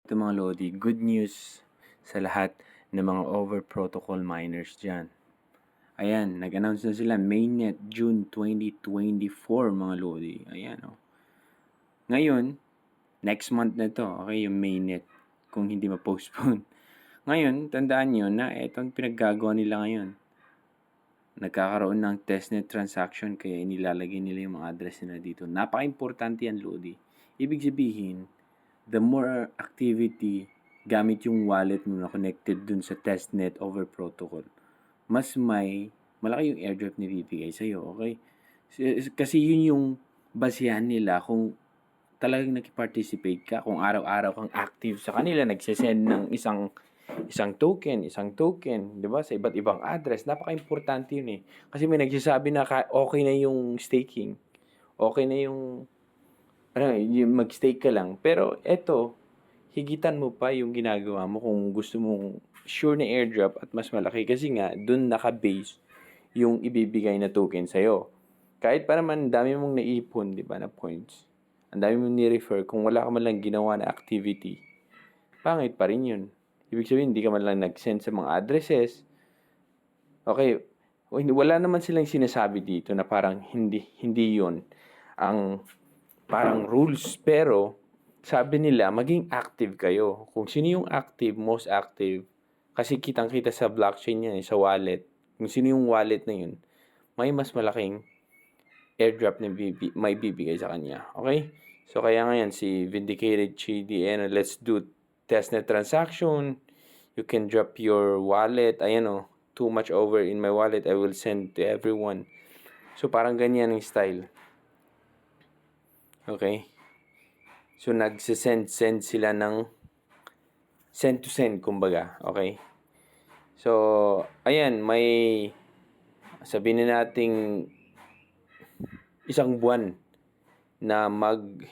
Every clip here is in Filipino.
Ito mga Lodi, good news sa lahat ng mga over protocol miners dyan. Ayan, nag-announce na sila mainnet June 2024 mga Lodi. Ayan o. Ngayon, next month na to, okay, yung mainnet kung hindi ma-postpone. Ngayon, tandaan nyo na itong pinaggagawa nila ngayon. Nagkakaroon ng testnet transaction kaya inilalagay nila yung mga address nila dito. Napaka-importante yan, Lodi. Ibig sabihin, the more activity gamit yung wallet mo na connected dun sa testnet over protocol, mas malaki yung airdrop na bibigay sa'yo, okay? Kasi yun yung basihan nila kung talagang nag-participate ka, kung araw-araw kang active sa kanila, nagsisend ng isang token, di ba? Sa iba't ibang address. Napaka-importante yun eh. Kasi may nagsasabi na okay na yung staking. Okay na yung mag-stake ka lang. Pero eto, higitan mo pa yung ginagawa mo kung gusto mong sure na airdrop at mas malaki. Kasi nga, dun naka-base yung ibibigay na token sa'yo. Kahit pa naman dami mong naipon, di ba, na points. Ang dami mong ni-refer, kung wala ka man lang ginawa na activity, pangit pa rin yun. Ibig sabihin, hindi ka man lang nag-send sa mga addresses. Okay, wala naman silang sinasabi dito na parang hindi yun ang parang rules. Pero, sabi nila, maging active kayo. Kung sino yung active, most active, kasi kitang-kita sa blockchain yan, sa wallet. Kung sino yung wallet na yun, may mas malaking airdrop na may bibigay sa kanya. Okay? So, kaya ngayon, si Vindicated CDN, let's do testnet transaction. You can drop your wallet. Ayan o, too much over in my wallet. I will send to everyone. So, parang ganyan ang style. Okay? So, nagsisend sila ng send to send, kumbaga. Okay? So, ayan, may sabihin na nating isang buwan na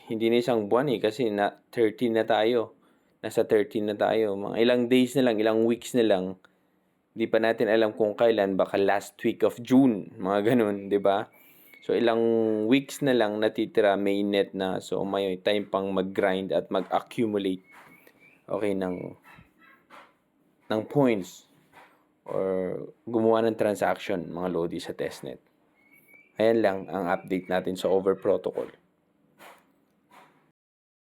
hindi na isang buwan eh, kasi na 13 na tayo. Nasa 13 na tayo. Mga ilang days na lang, ilang weeks na lang. Di pa natin alam kung kailan, baka last week of June, mga ganun, di ba? So, ilang weeks na lang natitira mainnet na. So, may time pang mag-grind at mag-accumulate, okay, ng points or gumawa ng transaction, mga Lodi, sa testnet. Ayan lang ang update natin sa over protocol.